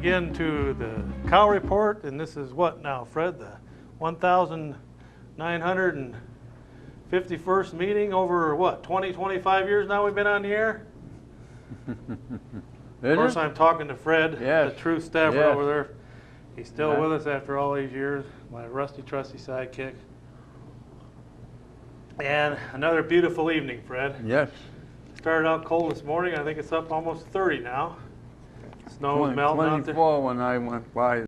again to the cow report, and this is what now, Fred? The 1,951st meeting over what, 20, 25 years now we've been on the air? Of course, I'm talking to Fred, yes. the true Stafford yes. over there. He's still with us after all these years, my rusty, trusty sidekick. And another beautiful evening, Fred. Yes. Started out cold this morning. I think it's up almost 30 now. Snow's melting out there. 24 when I went by.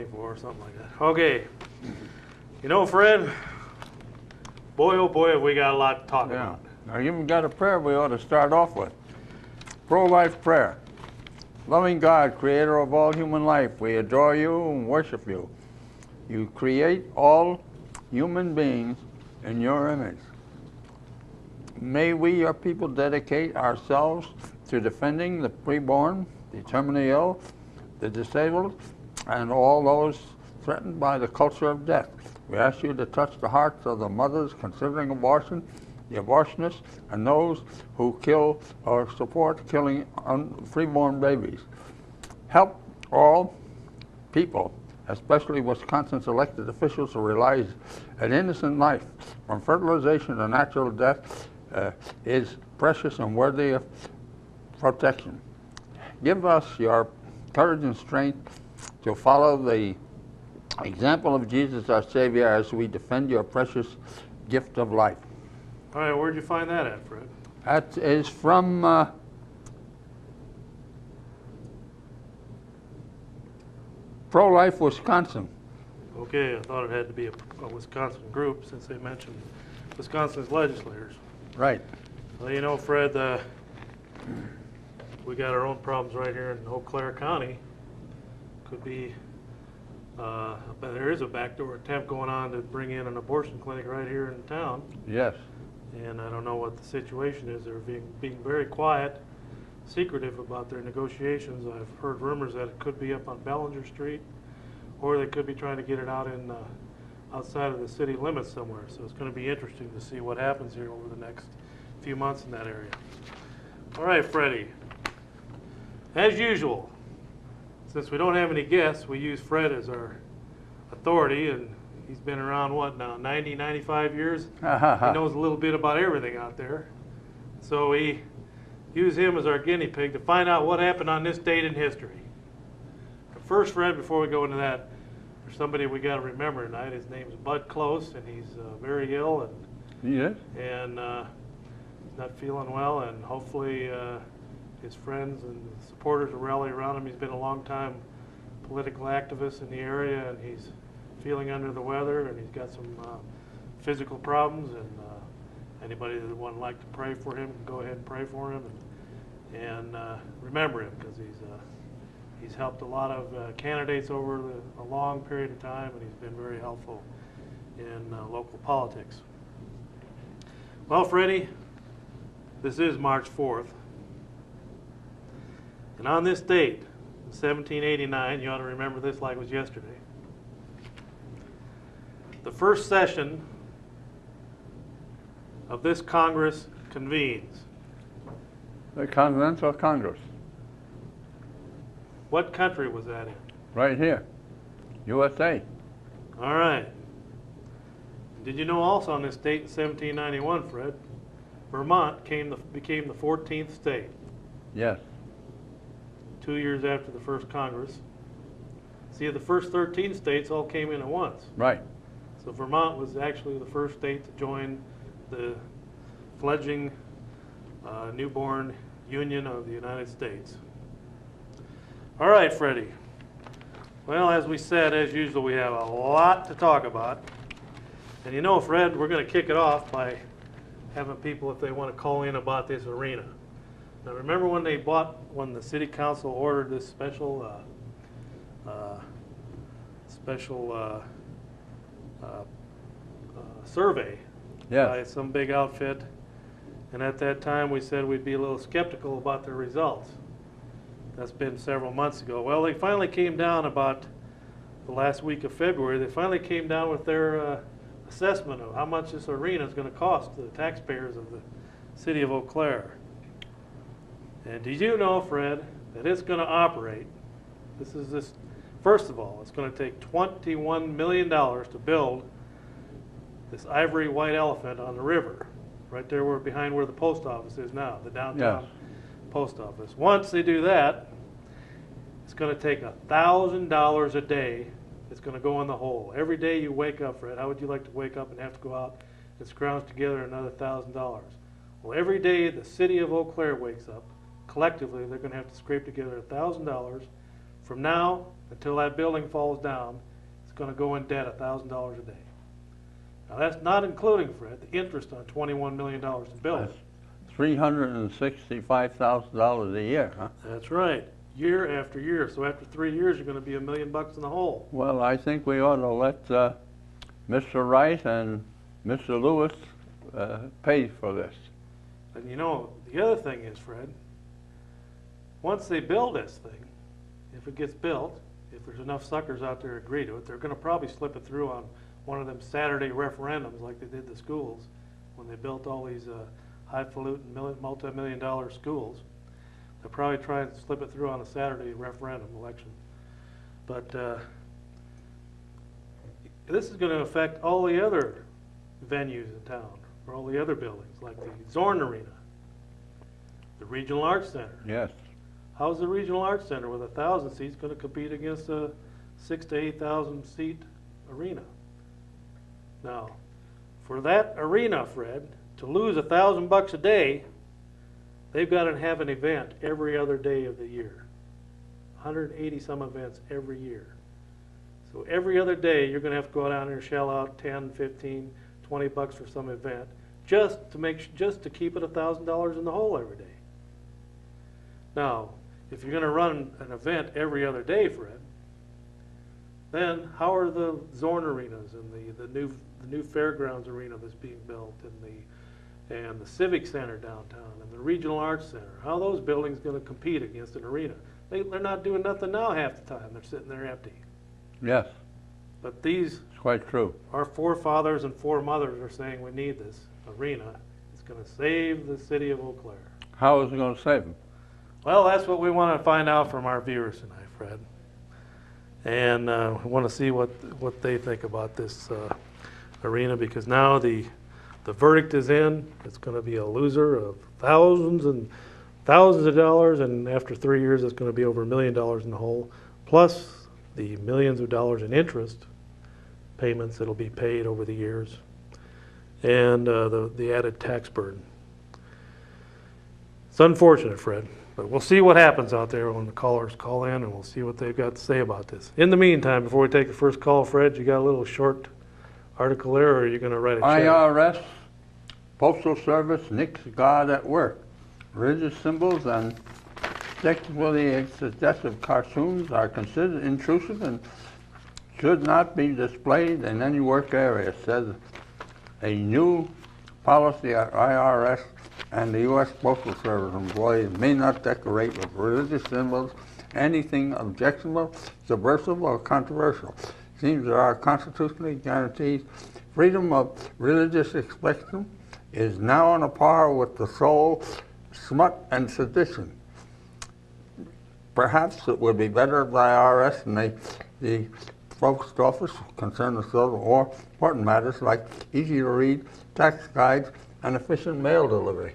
24 or something like that. Okay. You know, Fred, boy, oh boy, have we got a lot to talk about. Now, you even got a prayer we ought to start off with. Pro-life prayer. Loving God, creator of all human life, we adore you and worship you. You create all human beings in your image. May we, your people, dedicate ourselves to defending the preborn, the terminally ill, the disabled, and all those threatened by the culture of death. We ask you to touch the hearts of the mothers considering abortion, the abortionists, and those who kill or support killing freeborn babies. Help all people, especially Wisconsin's elected officials, to realize an innocent life from fertilization to natural death is precious and worthy of protection. Give us your courage and strength to follow the example of Jesus, our Savior, as we defend your precious gift of life. All right, where'd you find that at, Fred? That is from Pro-Life Wisconsin. Okay, I thought it had to be a Wisconsin group since they mentioned Wisconsin's legislators. Right. Well, you know, Fred, we got our own problems right here in Eau Claire County. Could be, but there is a backdoor attempt going on to bring in an abortion clinic right here in town. Yes. And I don't know what the situation is. They're being very quiet, secretive about their negotiations. I've heard rumors that it could be up on Bellinger Street, or they could be trying to get it out in outside of the city limits somewhere. So it's going to be interesting to see what happens here over the next few months in that area. All right, Freddie. As usual, since we don't have any guests, we use Fred as our authority, and he's been around, what now, 90, 95 years? He knows a little bit about everything out there. So we use him as our guinea pig to find out what happened on this date in history. But first, Fred, before we go into that, there's somebody we got to remember tonight. His name's Bud Close, and he's very ill, and yes. And he's not feeling well, and hopefully his friends and supporters will rally around him. He's been a long time political activist in the area, and he's feeling under the weather, and he's got some physical problems, and anybody that would like to pray for him, go ahead and pray for him, and remember him, because he's helped a lot of candidates over a long period of time, and he's been very helpful in local politics. Well, Freddie, this is March 4th, and on this date, 1789, you ought to remember this like it was yesterday, the first session of this Congress convenes. The Continental Congress. What country was that in? Right here. USA. All right. Did you know also on this date in 1791, Fred, Vermont became the 14th state? Yes. 2 years after the first Congress. See, the first 13 states all came in at once. Right. So Vermont was actually the first state to join the fledgling newborn Union of the United States. All right, Freddie. Well, as we said, as usual, we have a lot to talk about. And you know, Fred, we're going to kick it off by having people, if they want to call in about this arena. Now, remember when the city council ordered this special survey by some big outfit, and at that time we said we'd be a little skeptical about the results. That's been several months ago. Well, they finally came down about the last week of February. They finally came down with their assessment of how much this arena is going to cost the taxpayers of the city of Eau Claire. And did you know, Fred, that it's going to operate First of all, it's going to take $21 million to build this ivory white elephant on the river, right there behind where the post office is now, the downtown Yes. post office. Once they do that, it's going to take $1,000 a day. It's going to go in the hole. Every day you wake up, Fred, how would you like to wake up and have to go out and scrounge together another $1,000? Well, every day the city of Eau Claire wakes up, collectively they're going to have to scrape together $1,000. From now until that building falls down, it's going to go in debt $1,000 a day. Now that's not including, Fred, the interest on $21 million to build it. That's $365,000 a year, huh? That's right, year after year. So after 3 years, you're going to be $1 million in the hole. Well, I think we ought to let Mr. Wright and Mr. Lewis pay for this. And you know, the other thing is, Fred, once they build this thing, if it gets built, if there's enough suckers out there to agree to it, they're going to probably slip it through on one of them Saturday referendums like they did the schools when they built all these highfalutin multi-million-dollar schools. They'll probably try and slip it through on a Saturday referendum election. But this is going to affect all the other venues in town, or all the other buildings, like the Zorn Arena, the Regional Arts Center. Yes. How's the Regional Arts Center with 1,000 seats going to compete against a 6,000 to 8,000 seat arena? Now, for that arena, Fred, to lose $1,000 a day, they've got to have an event every other day of the year. 180 some events every year. So every other day, you're going to have to go down there and shell out 10, 15, 20 bucks for some event just to keep it $1,000 in the hole every day. Now, if you're going to run an event every other day, Fred, then how are the Zorn arenas and the new fairgrounds arena that's being built and the Civic Center downtown and the Regional Arts Center? How are those buildings going to compete against an arena? They're not doing nothing now half the time. They're sitting there empty. Yes. But these, It's quite true. our forefathers and foremothers are saying we need this arena. It's going to save the city of Eau Claire. How is it going to save them? Well, that's what we want to find out from our viewers tonight, Fred. And we want to see what they think about this arena, because now the verdict is in. It's going to be a loser of thousands and thousands of dollars, and after 3 years, it's going to be over $1 million in the hole, plus the millions of dollars in interest payments that'll be paid over the years, and the added tax burden. It's unfortunate, Fred, but we'll see what happens out there when the callers call in, and we'll see what they've got to say about this. In the meantime, before we take the first call, Fred, you got a little short article there, or are you going to write a check? IRS, Postal Service, nix God at work. Religious symbols and sexually suggestive cartoons are considered intrusive and should not be displayed in any work area, says a new policy at IRS, and the U.S. Postal Service employees may not decorate with religious symbols anything objectionable, subversive, or controversial. Seems there are constitutionally guaranteed freedom of religious expression is now on a par with the soul, smut, and sedition. Perhaps it would be better if the IRS and the post office concerned with or important matters like easy-to-read tax guides and efficient mail delivery.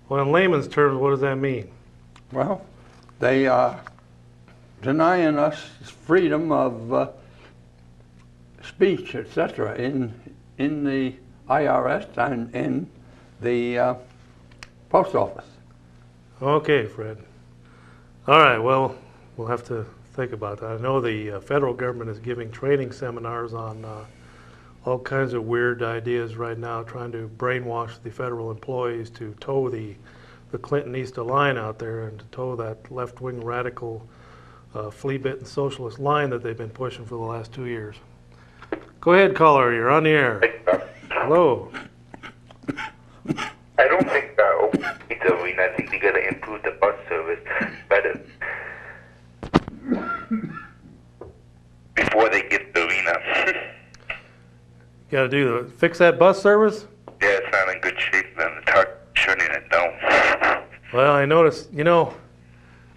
Well, in layman's terms, what does that mean? Well, they are denying us freedom of speech, etc., in the IRS and in the post office. Okay, Fred. All right, well, we'll have to think about that. I know the federal government is giving training seminars on all kinds of weird ideas right now, trying to brainwash the federal employees to toe the Clinton-Easta line out there and to toe that left-wing radical flea-bitten socialist line that they've been pushing for the last 2 years. Go ahead, caller. You're on the air. Hello. I don't think it's a win. I think they gotta improve the bus service better before they get the arena. Got to fix that bus service? Yeah, it's not in good shape. Then the talk shutting it down. Well, I noticed,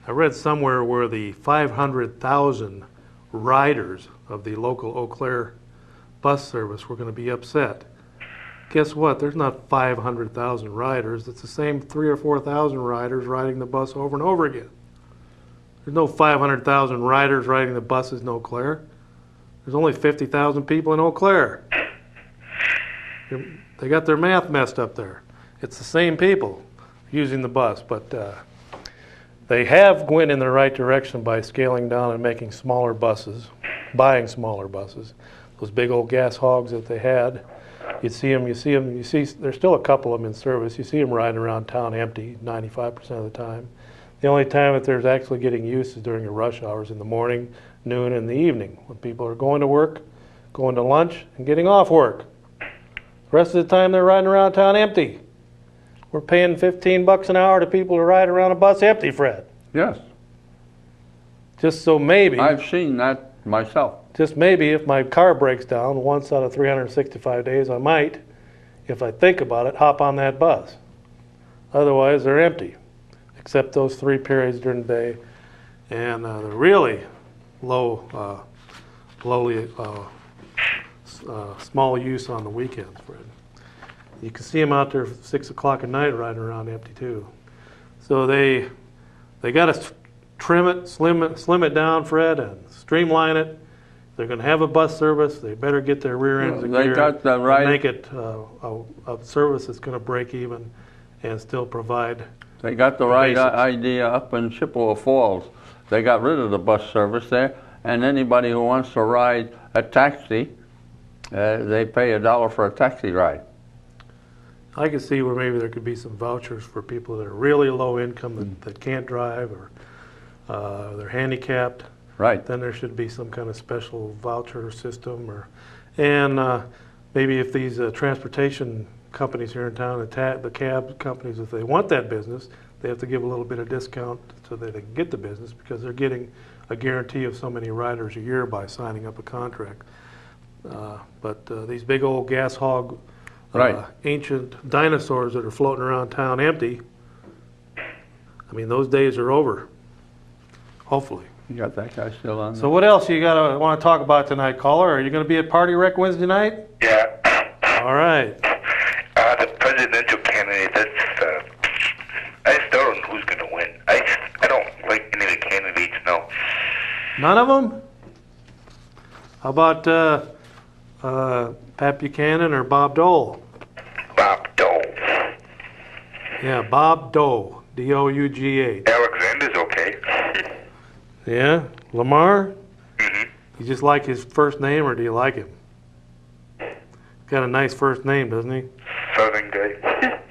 I read somewhere where the 500,000 riders of the local Eau Claire bus service were going to be upset. Guess what? There's not 500,000 riders. It's the same 3,000 or 4,000 riders riding the bus over and over again. There's no 500,000 riders riding the buses in Eau Claire. There's only 50,000 people in Eau Claire. They got their math messed up there. It's the same people using the bus, but they have went in the right direction by scaling down and making smaller buses, buying smaller buses. Those big old gas hogs that they had, you see them, there's still a couple of them in service. You see them riding around town empty 95% of the time. The only time that there's actually getting use is during the rush hours in the morning, noon, and the evening, when people are going to work, going to lunch, and getting off work. The rest of the time they're riding around town empty. We're paying $15 an hour to people to ride around a bus empty, Fred. Yes. Just so maybe, I've seen that myself. just maybe if my car breaks down once out of 365 days, I might, if I think about it, hop on that bus. Otherwise, they're empty, except those 3 periods during the day. And they're really low, small use on the weekends, Fred. You can see them out there 6 o'clock at night riding around empty too. So they got to trim it, slim it down, Fred, and streamline it. They're going to have a bus service. They better get their rear ends in They gear got the right- and make it a service that's going to break even and still provide. They got the right basics. idea up in Chippewa Falls. They got rid of the bus service there, and anybody who wants to ride a taxi, they pay $1 for a taxi ride. I could see where maybe there could be some vouchers for people that are really low income that can't drive or they're handicapped. Right. Then there should be some kind of special voucher system, and maybe if these transportation companies here in town, the cab companies, if they want that business, they have to give a little bit of discount so that they can get the business because they're getting a guarantee of so many riders a year by signing up a contract. But these big old gas hog, Right. ancient dinosaurs that are floating around town empty, I mean, those days are over, hopefully. You got that guy still on So what else you want to talk about tonight, caller? Are you going to be at Party Rec Wednesday night? Yeah. All right. The presidential candidate, I still don't know who's going to win. I don't like any of the candidates, no. None of them? How about Pat Buchanan or Bob Dole? Bob Dole. Yeah, Bob Dole, D-O-U-G-H. Alexander's okay. Yeah, Lamar? Mm-hmm. You just like his first name, or do you like him? Got a nice first name, doesn't he? Southern guy.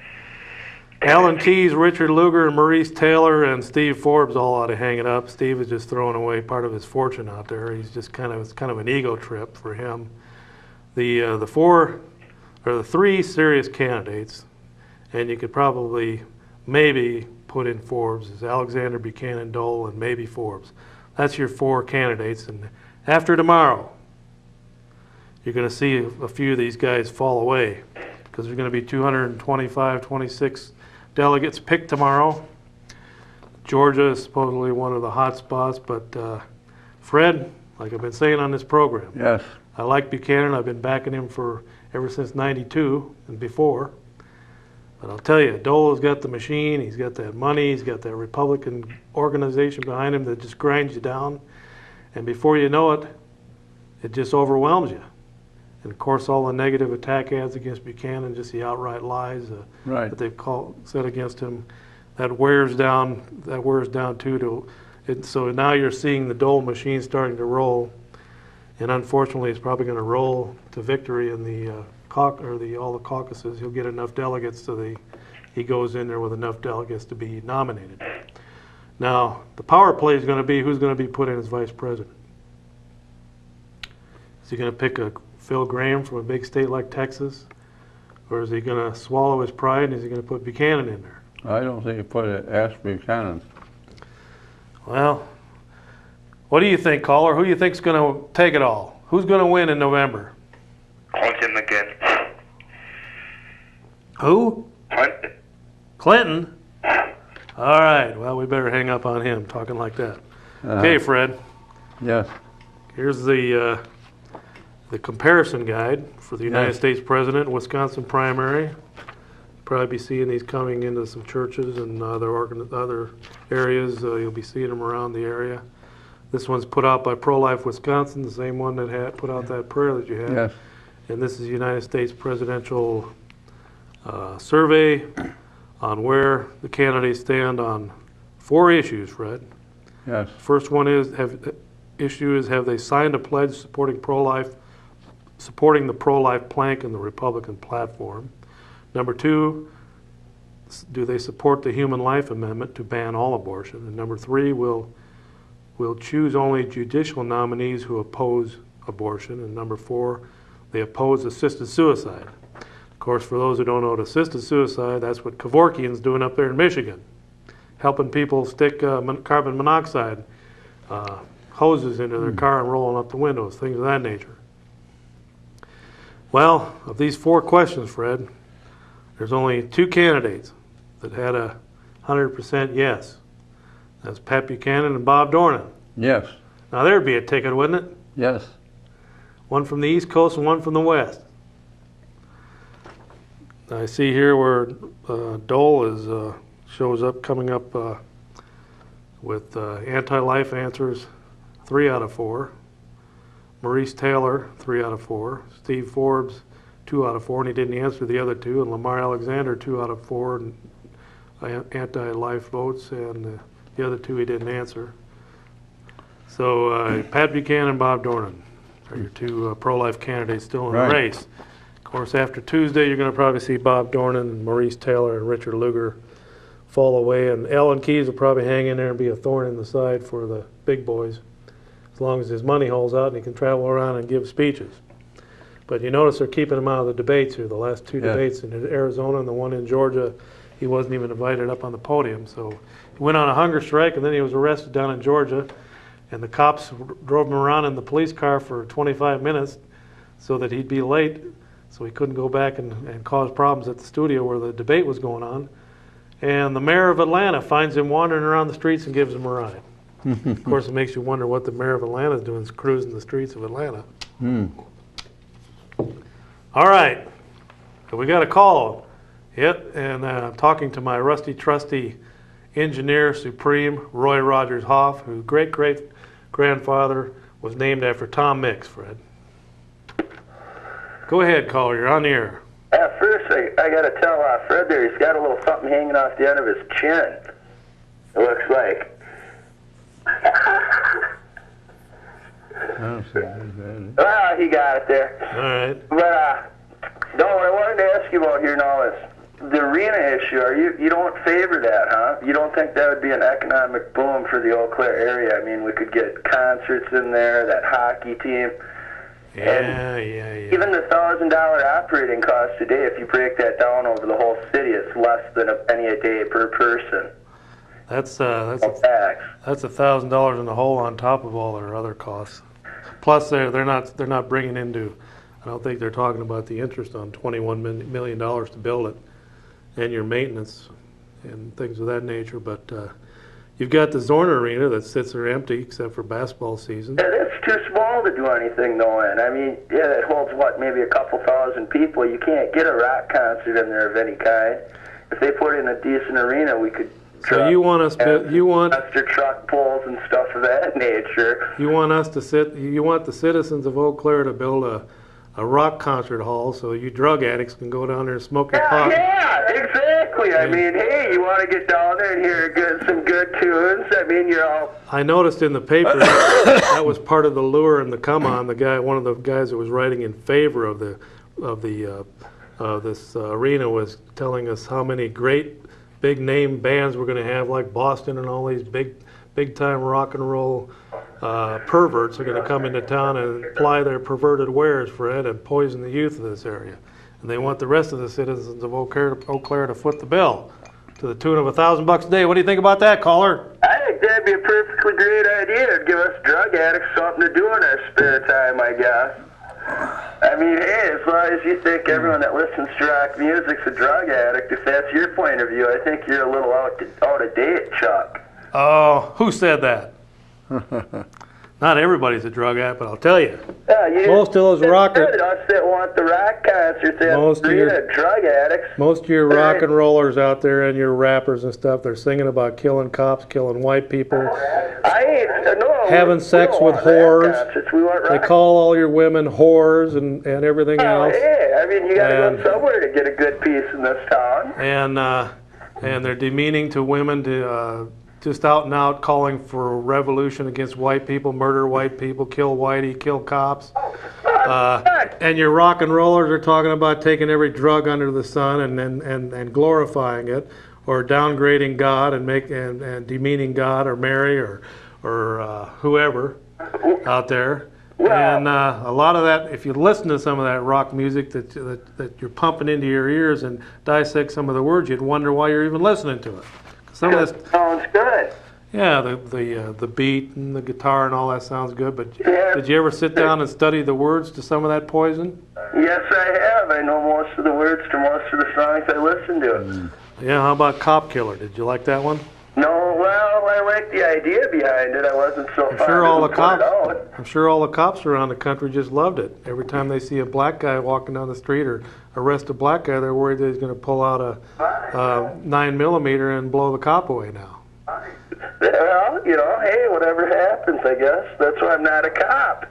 Alan Keyes, Richard Lugar, Maurice Taylor, and Steve Forbes all ought to hang it up. Steve is just throwing away part of his fortune out there. He's just it's kind of an ego trip for him. The three serious candidates, and you could probably maybe put in Forbes, is Alexander, Buchanan, Dole, and maybe Forbes. That's your 4 candidates, and after tomorrow, you're going to see a few of these guys fall away because there's going to be 225, 26 delegates picked tomorrow. Georgia is supposedly one of the hot spots, but Fred, like I've been saying on this program, Yes. I like Buchanan. I've been backing him ever since '92 and before. But I'll tell you, Dole has got the machine. He's got that money. He's got that Republican organization behind him that just grinds you down. And before you know it, it just overwhelms you. And of course, all the negative attack ads against Buchanan, just the outright lies Right. that they've said against him, that wears down too. So now you're seeing the Dole machine starting to roll, and unfortunately, it's probably going to roll to victory in the all the caucuses. He'll get enough delegates so he goes in there with enough delegates to be nominated. Now, the power play is going to be who's going to be put in as vice president. Is he going to pick a Phil Graham from a big state like Texas, or is he going to swallow his pride and is he going to put Buchanan in there? I don't think you put it. Ask Buchanan. Well, what do you think, caller? Who do you think's going to take it all? Who's going to win in November? Clinton again. Who? Clinton. Clinton? All right. Well, we better hang up on him talking like that. Okay, Fred. Yes. Here's the comparison guide for the United Yes. States President Wisconsin primary. Probably be seeing these coming into some churches and other areas. You'll be seeing them around the area. This one's put out by Pro-Life Wisconsin, the same one that had put out that prayer that you had. Yes. And this is the United States presidential survey on where the candidates stand on 4 issues, Fred. Yes. First one is have they signed a pledge supporting the pro-life plank in the Republican platform? Number 2, do they support the Human Life Amendment to ban all abortion? And number 3, will choose only judicial nominees who oppose abortion. And number 4, they oppose assisted suicide. Of course, for those who don't know what assisted suicide, that's what Kevorkian's doing up there in Michigan, helping people stick carbon monoxide hoses into their car and rolling up the windows, things of that nature. Well, of these 4 questions, Fred, there's only 2 candidates that had 100% yes. That's Pat Buchanan and Bob Dornan. Yes. Now there'd be a ticket, wouldn't it? Yes. One from the East Coast and one from the West. I see here where Dole shows up, coming up with anti-life answers 3 out of 4. Maurice Taylor 3 out of 4. Steve Forbes 2 out of 4, and he didn't answer the other 2. And Lamar Alexander 2 out of 4 anti-life votes, and the other 2 he didn't answer. So Pat Buchanan and Bob Dornan are your 2 pro-life candidates still in the race. Of course, after Tuesday, you're going to probably see Bob Dornan and Maurice Taylor and Richard Lugar fall away, and Alan Keyes will probably hang in there and be a thorn in the side for the big boys, as long as his money holds out and he can travel around and give speeches. But you notice they're keeping him out of the debates here. The last 2 debates in Arizona and the one in Georgia, he wasn't even invited up on the podium. So he went on a hunger strike, and then he was arrested down in Georgia, and the cops drove him around in the police car for 25 minutes so that he'd be late, so he couldn't go back and cause problems at the studio where the debate was going on. And the mayor of Atlanta finds him wandering around the streets and gives him a ride. Of course, it makes you wonder what the mayor of Atlanta is doing, is cruising the streets of Atlanta. All right, so we got a call. Yep, and I'm talking to my rusty, trusty engineer supreme, Roy Rogers Hoff, whose great-great-grandfather was named after Tom Mix, Fred. Go ahead, caller, you're on the air. At first, I got to tell Fred there, he's got a little something hanging off the end of his chin. It looks like. Well, he got it there. All right. But, no, what I wanted to ask you about here now is the arena issue. You don't favor that, huh? You don't think that would be an economic boom for the Eau Claire area? I mean, we could get concerts in there, that hockey team. Yeah. Even the $1,000 operating cost today, if you break that down over the whole city, it's less than a penny a day per person. That's tax. That's $1,000 in the hole on top of all their other costs. Plus, they're not bringing into. I don't think they're talking about the interest on $21 million to build it, and your maintenance and things of that nature. But you've got the Zorn Arena that sits there empty except for basketball season. It's too small to do anything though in. I mean, yeah, it holds maybe a couple thousand people. You can't get a rock concert in there of any kind. If they put in a decent arena, we could. So you want extra truck pulls and stuff of that nature. You want the citizens of Eau Claire to build a rock concert hall so you drug addicts can go down there and smoke your pot. Yeah, exactly. I mean, hey, you want to get down there and hear some good tunes? I mean, you're all. I noticed in the paper that was part of the lure and the come on. One of the guys that was writing in favor of this arena was telling us how many great big name bands we're going to have, like Boston and all these big time rock and roll perverts are going to come into town and ply their perverted wares, Fred, and poison the youth of this area. And they want the rest of the citizens of Eau Claire to foot the bill to the tune of $1,000 a day. What do you think about that, caller? I think that'd be a perfectly great idea. It'd give us drug addicts something to do in our spare time, I guess. I mean, hey, as long as you think everyone that listens to rock music's a drug addict, if that's your point of view, I think you're a little out of date, Chuck. Oh, who said that? Not everybody's a drug addict, but I'll tell you. Yeah, Most of those rockers, us that want the rock concerts Most of your- are drug addicts. most of your rock and rollers out there and your rappers and stuff, they're singing about killing cops, killing white people, I ain't no. having sex we don't with want rock whores. concerts, we want They rock. call all your women whores and everything Oh, else. yeah, I mean, you gotta And- go somewhere to get a good piece in this town. And they're demeaning to women, to just out and out calling for revolution against white people, murder white people, kill whitey, kill cops. And your rock and rollers are talking about taking every drug under the sun and glorifying it, or downgrading God and demeaning God or Mary or whoever out there. And a lot of that, if you listen to some of that rock music that you're pumping into your ears and dissect some of the words, you'd wonder why you're even listening to it. Some of this, Sounds good. yeah, the beat and the guitar and all that sounds good. But Yeah. did you ever sit down and study the words to some of that poison? Yes, I have. I know most of the words to most of the songs I listen to. Yeah. How about Cop Killer? Did you like that one? No, well, I like the idea behind it. I wasn't so fond Sure, of all who the put it cops. out. I'm sure all the cops around the country just loved it. Every time they see a black guy walking down the street or arrest a black guy, they're worried that he's going to pull out a 9mm and blow the cop away now. Well, hey, whatever happens, I guess. That's why I'm not a cop.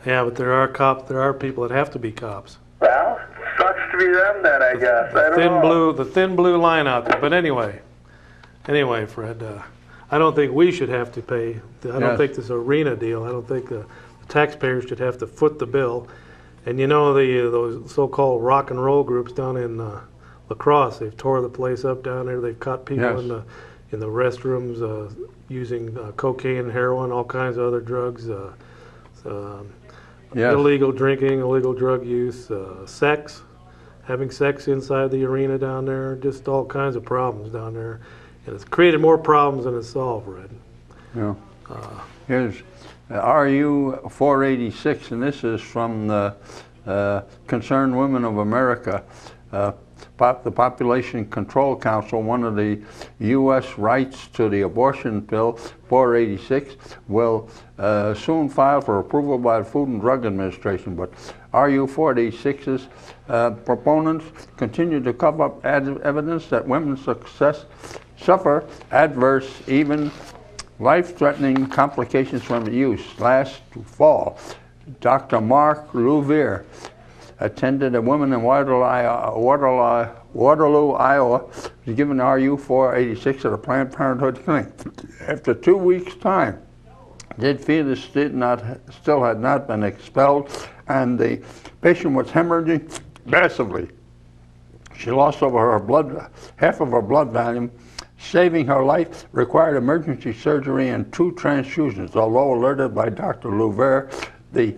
Yeah, but there are people that have to be cops. Well, sucks to be them then, I guess. I don't know. The thin blue line out there. But anyway, Fred, I don't think we should have to pay. I don't Yes. think this arena deal. I don't think the taxpayers should have to foot the bill. And those so-called rock and roll groups down in La Crosse, they've tore the place up down there. They've caught people Yes. in the restrooms using cocaine, heroin, all kinds of other drugs. Yes. Illegal drinking, illegal drug use, sex, having sex inside the arena down there, just all kinds of problems down there. And it's created more problems than it's solved, Red. Yeah. Here's RU 486, and this is from the Concerned Women of America. The Population Control Council, one of the U.S. rights to the abortion bill, 486, will soon file for approval by the Food and Drug Administration. But RU 486's proponents continue to cover up evidence that women suffer adverse, even life-threatening complications from the use. Last fall, Dr. Mark Louvier attended a woman in Waterloo, Iowa, was given RU 486 at a Planned Parenthood clinic. After 2 weeks' time, the fetus still had not been expelled, and the patient was hemorrhaging massively. She lost half of her blood volume. Saving her life required emergency surgery and 2 transfusions. Although alerted by Dr. Louvier, the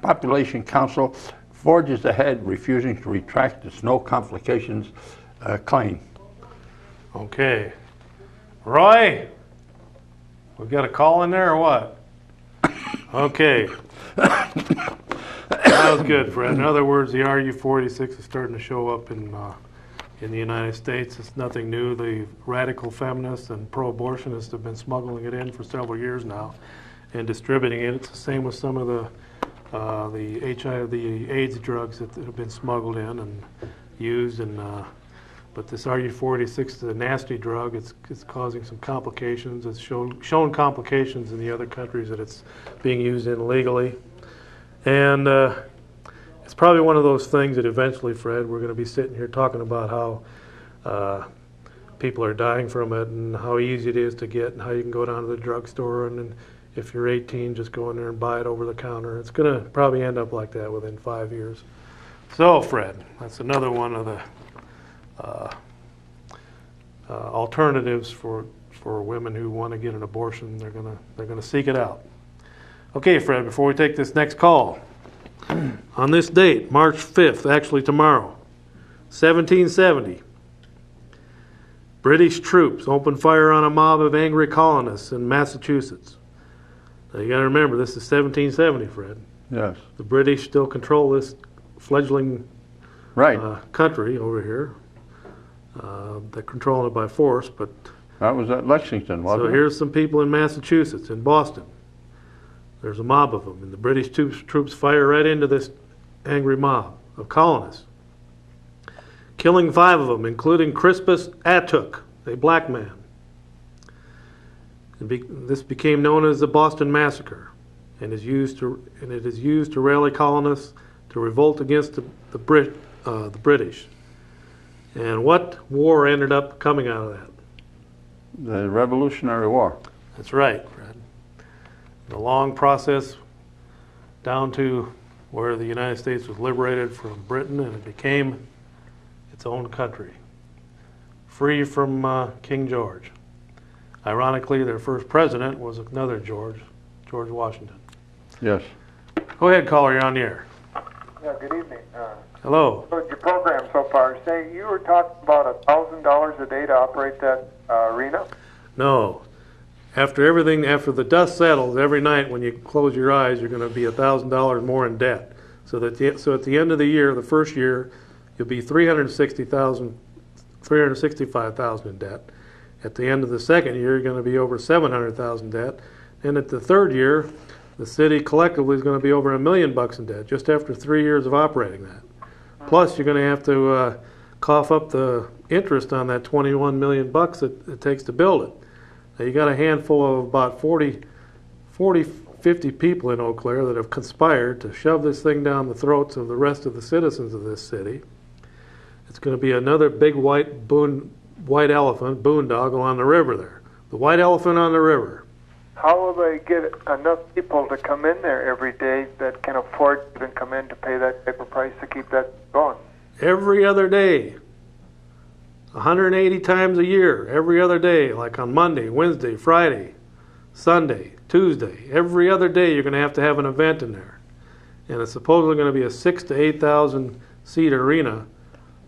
Population Council forges ahead, refusing to retract its no complications claim. Okay. Roy, we got a call in there or what? Okay. That was good, Fred. In other words, the RU-486 is starting to show up in the United States. It's nothing new. The radical feminists and pro-abortionists have been smuggling it in for several years now and distributing it. It's the same with some of the HIV, the AIDS drugs that have been smuggled in and used. But this RU-486 is a nasty drug. It's causing some complications. It's shown complications in the other countries that it's being used in illegally. And it's probably one of those things that eventually, Fred, we're going to be sitting here talking about how people are dying from it and how easy it is to get and how you can go down to the drugstore and then if you're 18, just go in there and buy it over the counter. It's going to probably end up like that within 5 years. So, Fred, that's another one of the alternatives for women who want to get an abortion. They're going to seek it out. Okay, Fred, before we take this next call, on this date, March 5th, actually tomorrow, 1770, British troops opened fire on a mob of angry colonists in Massachusetts. Now you got to remember, this is 1770, Fred. Yes. The British still control this fledgling Right. country over here. They're controlling it by force, but That was at Lexington, wasn't so it? here's some people in Massachusetts, in Boston. There's a mob of them, and the British troops fire right into this angry mob of colonists, killing 5 of them, including Crispus Attuck, a black man. This became known as the Boston Massacre, and it is used to rally colonists to revolt against the British. And what war ended up coming out of that? The Revolutionary War. That's right, Fred. The long process down to where the United States was liberated from Britain and it became its own country, free from King George. Ironically, their first president was another George Washington. Yes. Go ahead, caller, you're on the air. Yeah, good evening. Hello. So your program so far, say you were talking about $1,000 a day to operate that arena? No. After the dust settles, every night when you close your eyes, you're going to be $1,000 more in debt. So at the end of the year, the first year, you'll be $365,000 in debt. At the end of the second year, you're going to be over $700,000 debt. And at the third year, the city collectively is going to be over $1 million in debt just after 3 years of operating that. Plus, you're going to have to cough up the interest on that $21 million that it takes to build it. Now, you got a handful of about 50 people in Eau Claire that have conspired to shove this thing down the throats of the rest of the citizens of this city. It's going to be another big white elephant, boondoggle on the river there. The white elephant on the river. How will they get enough people to come in there every day that can afford to come in to pay that type of price to keep that going? Every other day. 180 times a year, every other day, like on Monday, Wednesday, Friday, Sunday, Tuesday. Every other day you're going to have an event in there. And it's supposedly going to be a 6,000 to 8,000 seat arena.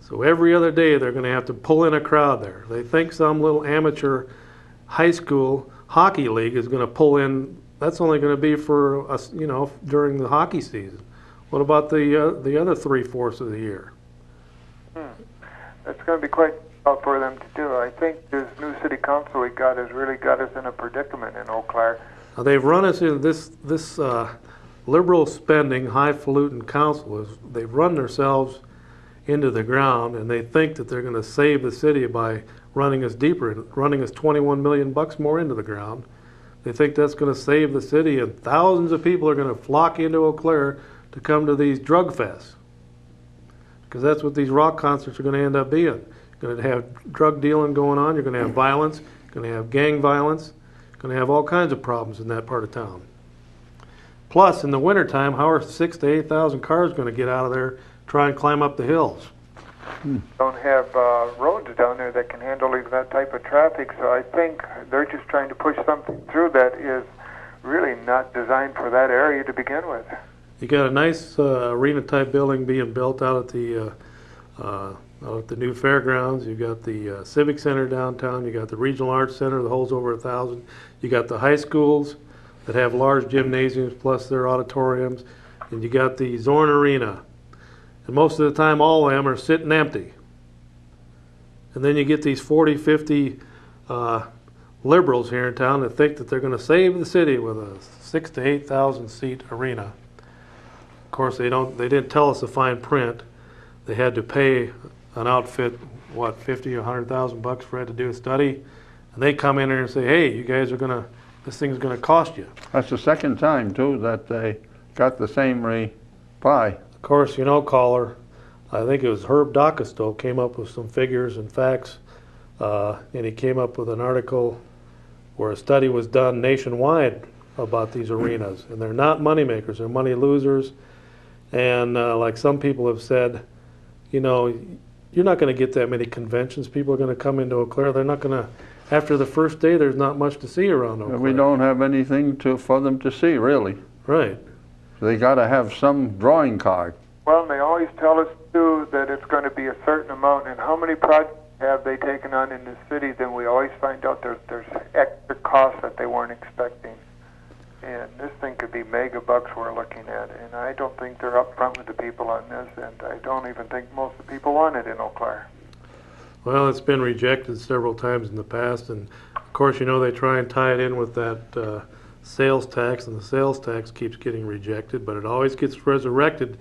So every other day they're going to have to pull in a crowd there. They think some little amateur high school hockey league is going to pull in. That's only going to be for us, during the hockey season. What about the other 3/4 of the year? That's going to be quite tough for them to do. I think this new city council we got has really got us in a predicament in Eau Claire. Now, they've run us in this liberal spending, highfalutin council. They've run themselves into the ground, and they think that they're going to save the city by running us deeper, running us $21 million more into the ground. They think that's going to save the city, and thousands of people are going to flock into Eau Claire to come to these drug fests, because that's what these rock concerts are going to end up being. You're going to have drug dealing going on. You're going to have violence. You're going to have gang violence. You're going to have all kinds of problems in that part of town. Plus, in the wintertime, how are 6,000 to 8,000 cars going to get out of there, try and climb up the hills? Don't have roads down there that can handle that type of traffic, so I think they're just trying to push something through that is really not designed for that area to begin with. You got a nice arena-type building being built out at the new fairgrounds. You got the Civic Center downtown. You got the Regional Arts Center that holds over 1,000. You got the high schools that have large gymnasiums plus their auditoriums, and you got the Zorn Arena. And most of the time, all of them are sitting empty. And then you get these 40, 50 liberals here in town that think that they're going to save the city with a 6,000 to 8,000 seat arena. Of course, they didn't tell us the fine print. They had to pay an outfit, what, 50 or 100,000 bucks for it to do a study, and they come in there and say, "Hey, you guys this thing's gonna cost you." That's the second time too that they got the same reply. Of course, caller, I think it was Herb Dockestell came up with some figures and facts, and he came up with an article where a study was done nationwide about these arenas, and they're not money makers; they're money losers. And like some people have said, you're not going to get that many conventions. People are going to come into Eau Claire. They're not going to. After the first day, there's not much to see around Eau Claire. We don't have anything for them to see, really. Right. So they got to have some drawing card. Well, and they always tell us, too, that it's going to be a certain amount. And how many projects have they taken on in the city? Then we always find out there's extra costs that they weren't expecting. And this thing could be mega bucks we're looking at, and I don't think they're up front with the people on this, and I don't even think most of the people want it in Eau Claire. Well, it's been rejected several times in the past, and of course, you know, they try and tie it in with that sales tax, and the sales tax keeps getting rejected, but it always gets resurrected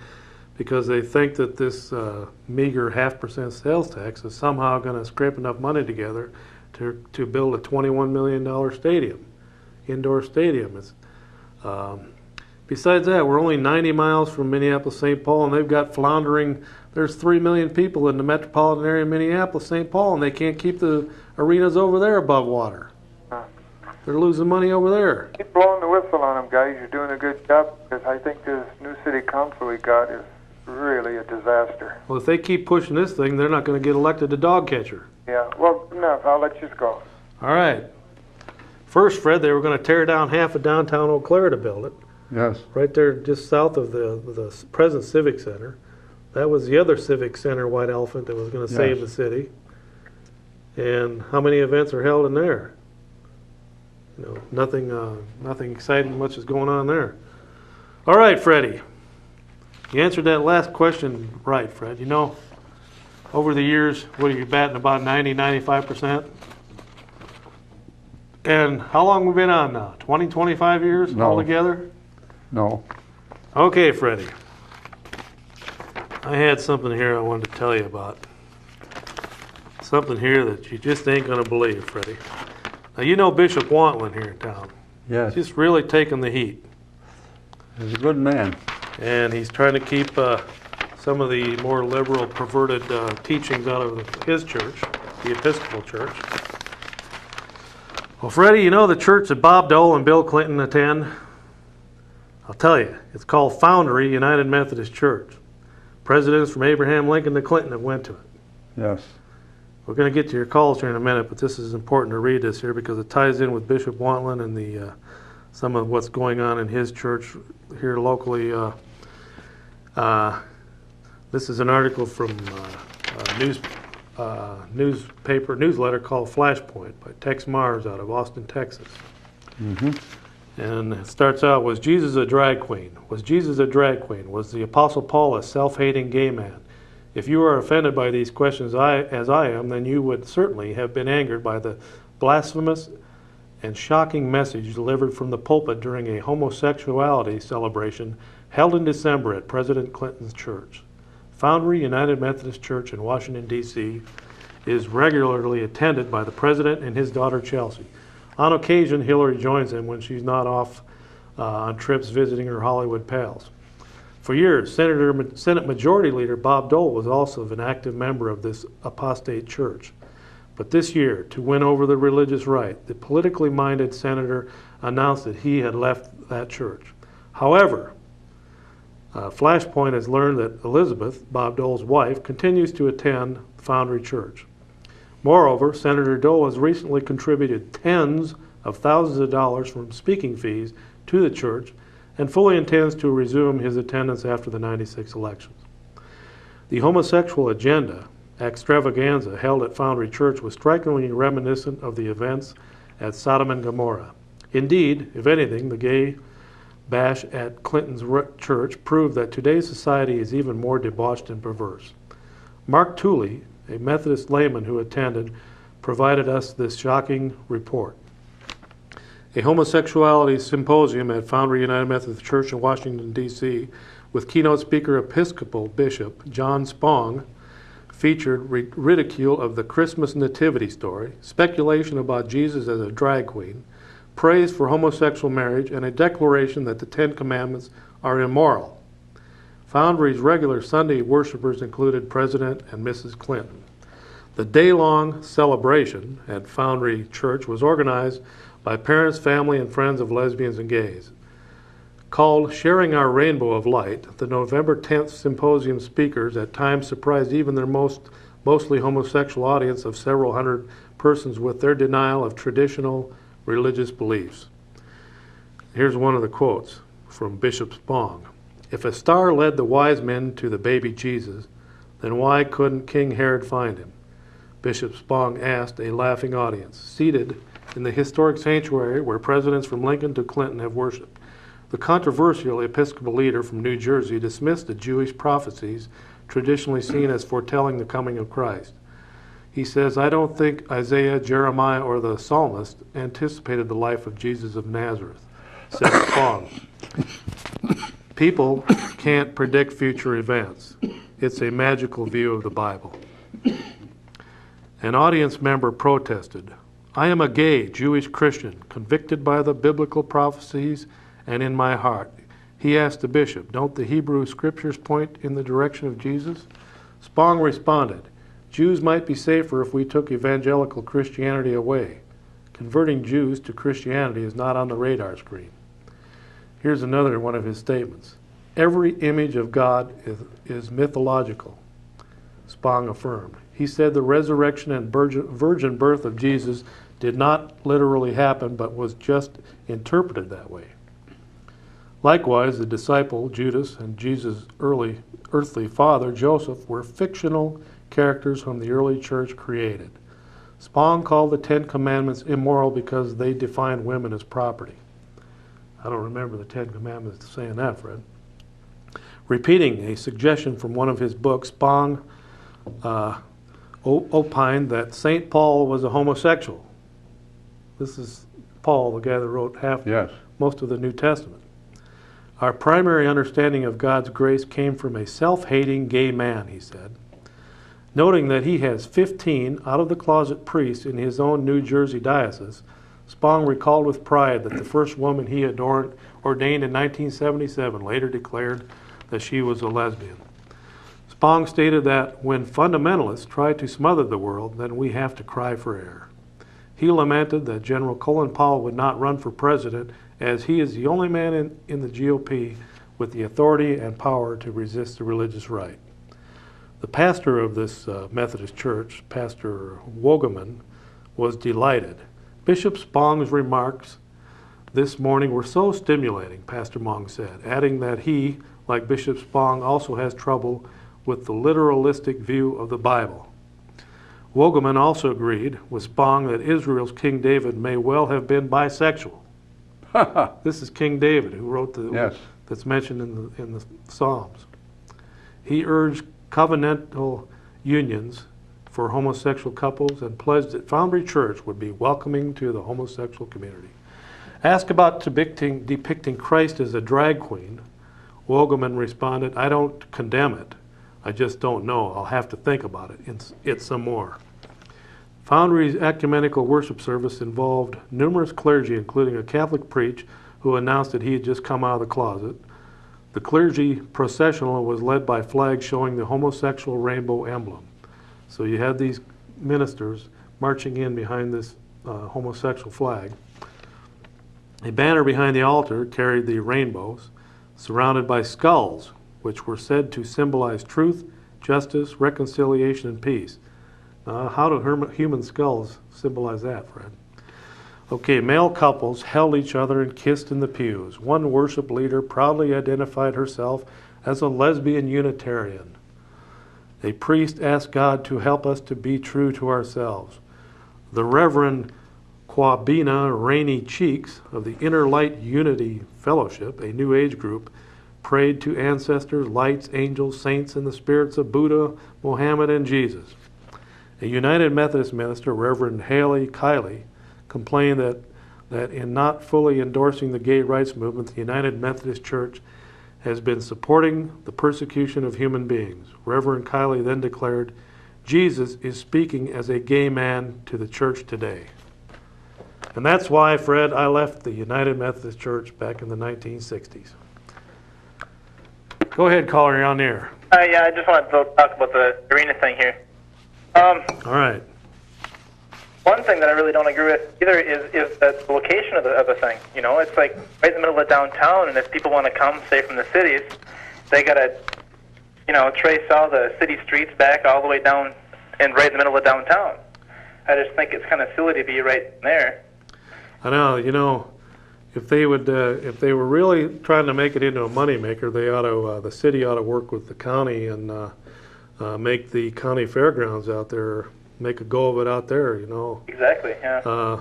because they think that this meager 0.5% sales tax is somehow going to scrape enough money together to build a $21 million stadium, indoor stadium. Besides that, we're only 90 miles from Minneapolis-St. Paul, and they've got floundering. There's 3 million people in the metropolitan area of Minneapolis-St. Paul, and they can't keep the arenas over there above water. They're losing money over there. Keep blowing the whistle on them, guys. You're doing a good job, because I think this new city council we got is really a disaster. Well, if they keep pushing this thing, they're not going to get elected to dog catcher. Yeah, well, enough. I'll let you go. All right. First, Fred, they were going to tear down half of downtown Eau Claire to build it. Yes. Right there just south of the present Civic Center. That was the other Civic Center White Elephant that was going to save the city. And how many events are held in there? You know, nothing exciting much is going on there. All right, Freddie. You answered that last question right, Fred. You know, over the years, what are you batting, about 90, 95%? And how long have we been on now? 20, 25 years altogether? No. Okay, Freddie. I had something here I wanted to tell you about. Something here that you just ain't going to believe, Freddie. Now, you know Bishop Wantland here in town. Yes. He's just really taking the heat. He's a good man. And he's trying to keep some of the more liberal, perverted teachings out of his church, the Episcopal Church. Well, Freddie, you know the church that Bob Dole and Bill Clinton attend? I'll tell you, it's called Foundry United Methodist Church. Presidents from Abraham Lincoln to Clinton have went to it. Yes. We're going to get to your calls here in a minute, but this is important to read this here because it ties in with Bishop Wantland and the some of what's going on in his church here locally. This is an article from a newsletter called Flashpoint by Tex Mars out of Austin, Texas. Mm-hmm. And it starts out, was Jesus a drag queen? Was Jesus a drag queen? Was the Apostle Paul a self-hating gay man? If you are offended by these questions as I am, then you would certainly have been angered by the blasphemous and shocking message delivered from the pulpit during a homosexuality celebration held in December at President Clinton's church. Foundry United Methodist Church in Washington, D.C. is regularly attended by the president and his daughter Chelsea. On occasion, Hillary joins them when she's not off on trips visiting her Hollywood pals. For years, Senate Majority Leader Bob Dole was also an active member of this apostate church. But this year, to win over the religious right, the politically minded senator announced that he had left that church. However, Flashpoint has learned that Elizabeth, Bob Dole's wife, continues to attend Foundry Church. Moreover, Senator Dole has recently contributed tens of thousands of dollars from speaking fees to the church and fully intends to resume his attendance after the '96 elections. The homosexual agenda extravaganza held at Foundry Church was strikingly reminiscent of the events at Sodom and Gomorrah. Indeed, if anything, the gay bash at Clinton's church proved that today's society is even more debauched and perverse. Mark Tooley, a Methodist layman who attended, provided us this shocking report. A homosexuality symposium at Foundry United Methodist Church in Washington, D.C., with keynote speaker Episcopal Bishop John Spong, featured ridicule of the Christmas nativity story, speculation about Jesus as a drag queen, praise for homosexual marriage, and a declaration that the Ten Commandments are immoral. Foundry's regular Sunday worshipers included President and Mrs. Clinton. The day-long celebration at Foundry Church was organized by parents, family, and friends of lesbians and gays. Called Sharing Our Rainbow of Light, the November 10th symposium speakers at times surprised even their mostly homosexual audience of several hundred persons with their denial of traditional religious beliefs. Here's one of the quotes from Bishop Spong. If a star led the wise men to the baby Jesus, then why couldn't King Herod find him? Bishop Spong asked a laughing audience, seated in the historic sanctuary where presidents from Lincoln to Clinton have worshiped. The controversial Episcopal leader from New Jersey dismissed the Jewish prophecies traditionally seen as foretelling the coming of Christ. He says, I don't think Isaiah, Jeremiah, or the psalmist anticipated the life of Jesus of Nazareth, said Spong. People can't predict future events. It's a magical view of the Bible. An audience member protested, I am a gay Jewish Christian, convicted by the biblical prophecies and in my heart. He asked the bishop, don't the Hebrew scriptures point in the direction of Jesus? Spong responded, Jews might be safer if we took evangelical Christianity away. Converting Jews to Christianity is not on the radar screen. Here's another one of his statements. Every image of God is mythological, Spong affirmed. He said the resurrection and virgin birth of Jesus did not literally happen, but was just interpreted that way. Likewise, the disciple Judas and Jesus' earthly father Joseph were fictional characters whom the early church created. Spong called the Ten Commandments immoral because they defined women as property. I don't remember the Ten Commandments saying that, Fred. Repeating a suggestion from one of his books, Spong opined that St. Paul was a homosexual. This is Paul, the guy that wrote most of the New Testament. Our primary understanding of God's grace came from a self-hating gay man, he said. Noting that he has 15 out-of-the-closet priests in his own New Jersey diocese, Spong recalled with pride that the first woman he had ordained in 1977 later declared that she was a lesbian. Spong stated that when fundamentalists try to smother the world, then we have to cry for air. He lamented that General Colin Powell would not run for president as he is the only man in the GOP with the authority and power to resist the religious right. The pastor of this Methodist church, Pastor Wogeman, was delighted. Bishop Spong's remarks this morning were so stimulating, Pastor Mong said, adding that he, like Bishop Spong, also has trouble with the literalistic view of the Bible. Wogeman also agreed with Spong that Israel's King David may well have been bisexual. This is King David who wrote that's mentioned in the Psalms. He urged covenantal unions for homosexual couples and pledged that Foundry Church would be welcoming to the homosexual community. Asked about depicting Christ as a drag queen, Wogeman responded, I don't condemn it. I just don't know. I'll have to think about it some more. Foundry's ecumenical worship service involved numerous clergy, including a Catholic priest who announced that he had just come out of the closet. The clergy processional was led by flags showing the homosexual rainbow emblem. So you had these ministers marching in behind this homosexual flag. A banner behind the altar carried the rainbows, surrounded by skulls, which were said to symbolize truth, justice, reconciliation, and peace. How do human skulls symbolize that, Fred? Okay, male couples held each other and kissed in the pews. One worship leader proudly identified herself as a lesbian Unitarian. A priest asked God to help us to be true to ourselves. The Reverend Quabina Rainy Cheeks of the Inner Light Unity Fellowship, a New Age group, prayed to ancestors, lights, angels, saints, and the spirits of Buddha, Mohammed, and Jesus. A United Methodist minister, Reverend Haley Kiley, complained that in not fully endorsing the gay rights movement, the United Methodist Church has been supporting the persecution of human beings. Reverend Kiley then declared, Jesus is speaking as a gay man to the church today. And that's why, Fred, I left the United Methodist Church back in the 1960s. Go ahead, caller, you're on the air. Yeah, I just wanted to talk about the arena thing here. All right. One thing that I really don't agree with either is the location of the thing. You know, it's like right in the middle of downtown, and if people want to come, say, from the cities, they got to, trace all the city streets back all the way down and right in the middle of downtown. I just think it's kind of silly to be right there. I know, if they were really trying to make it into a moneymaker, they ought to, the city ought to work with the county and make the county fairgrounds out there, make a go of it out there, Exactly, yeah.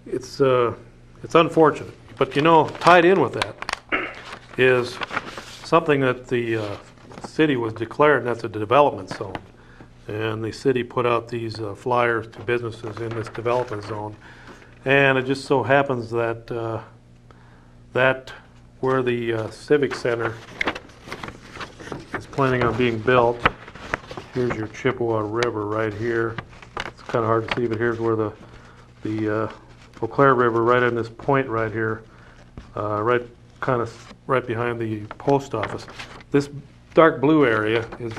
it's unfortunate. But tied in with that is something that the city was declared, and that's a development zone. And the city put out these flyers to businesses in this development zone. And it just so happens that where the Civic Center is planning on being built, here's your Chippewa River right here. It's kind of hard to see, but here's where the Eau Claire River, right in this point right here, right behind the post office. This dark blue area is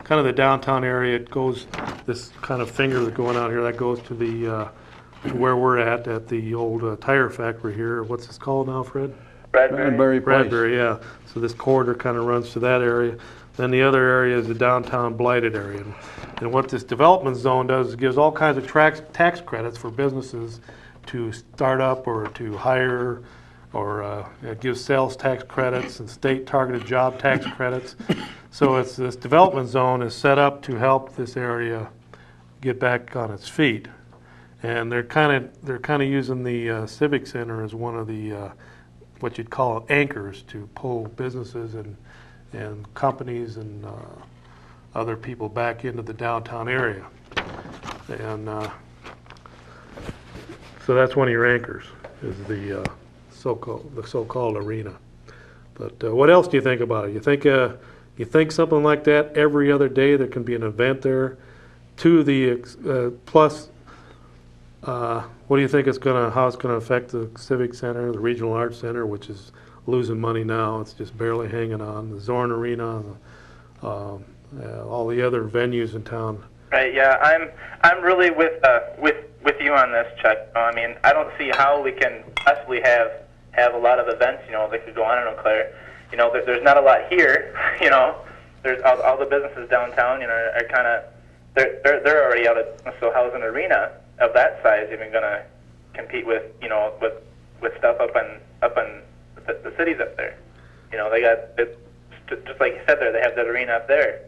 kind of the downtown area. It goes, this kind of finger that's going out here, that goes to the to where we're at the old tire factory here. What's this called now, Fred? Bradbury Place. Bradbury, yeah. So this corridor kind of runs to that area. Then the other area is the downtown blighted area. And what this development zone does is gives all kinds of tax credits for businesses to start up or to hire, or it gives sales tax credits and state targeted job tax credits. So this development zone is set up to help this area get back on its feet. And they're kind of using the Civic Center as one of the what you'd call anchors to pull businesses and companies and other people back into the downtown area. And so that's one of your anchors, is the so-called arena. But what else do you think about it? You think something like that every other day there can be an event there? Plus, what do you think how it's gonna affect the Civic Center, the Regional Arts Center, which is losing money now? It's just barely hanging on. The Zorn Arena, all the other venues in town. Right. Yeah. I'm really with you on this, Chuck. I mean, I don't see how we can possibly have a lot of events. That could go on in Eau Claire. There's not a lot here. There's all the businesses downtown. Are kind of they're already out of. So how's an arena of that size even going to compete with with stuff up in the cities up there? They got just like you said there. They have that arena up there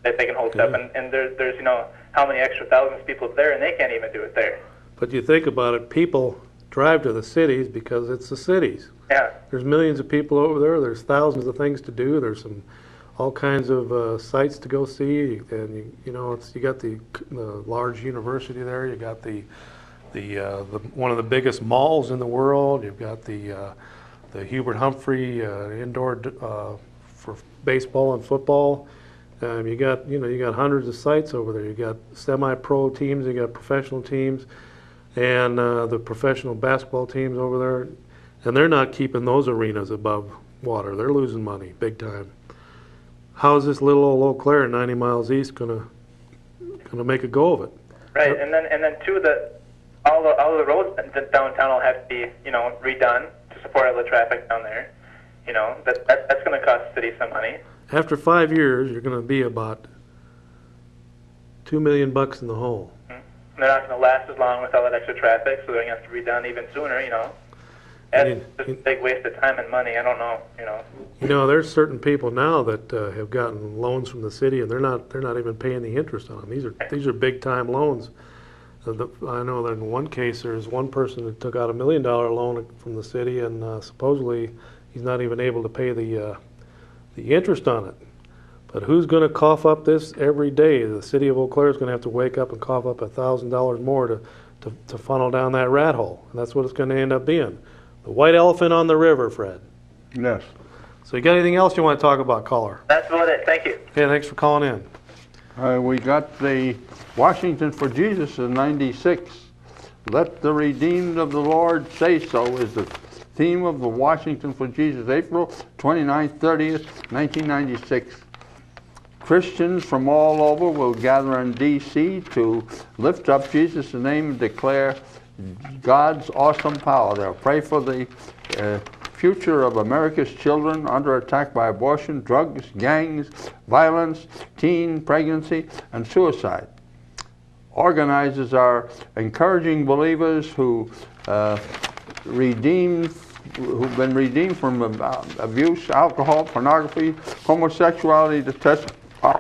that they can hold stuff, and there's how many extra thousands of people up there, and they can't even do it there. But you think about it, people drive to the cities because it's the cities. Yeah. There's millions of people over there. There's thousands of things to do. There's all kinds of sites to go see, and you got the large university there. You got the one of the biggest malls in the world. You've got the Hubert Humphrey indoor for baseball and football. You got hundreds of sites over there. You got semi-pro teams. You got professional teams, and the professional basketball teams over there. And they're not keeping those arenas above water. They're losing money big time. How is this little old Eau Claire 90 miles east gonna make a go of it? Right, and then too, all the roads downtown will have to be redone to support all the traffic down there. That's going to cost the city some money. After 5 years, you're going to be about $2 million in the hole. Mm-hmm. They're not going to last as long with all that extra traffic, so they're going to have to be redone even sooner. That's just a big waste of time and money. I don't know. There's certain people now that have gotten loans from the city, and they're not even paying the interest on them. These are big time loans. I know that in one case, there's one person that took out $1 million loan from the city, and supposedly he's not even able to pay the interest on it. But who's going to cough up this every day? The city of Eau Claire is going to have to wake up and cough up $1,000 more to funnel down that rat hole, and that's what it's going to end up being. The white elephant on the river, Fred. Yes. So you got anything else you want to talk about, caller? That's about it. Thank you. Okay, thanks for calling in. We got the Washington for Jesus in '96. Let the redeemed of the Lord say so is the theme of the Washington for Jesus, April 29th, 30th, 1996. Christians from all over will gather in D.C. to lift up Jesus' name and declare God's awesome power. They'll pray for the future of America's children under attack by abortion, drugs, gangs, violence, teen pregnancy, and suicide. Organizers are encouraging believers who've been redeemed from abuse, alcohol, pornography, homosexuality to testify.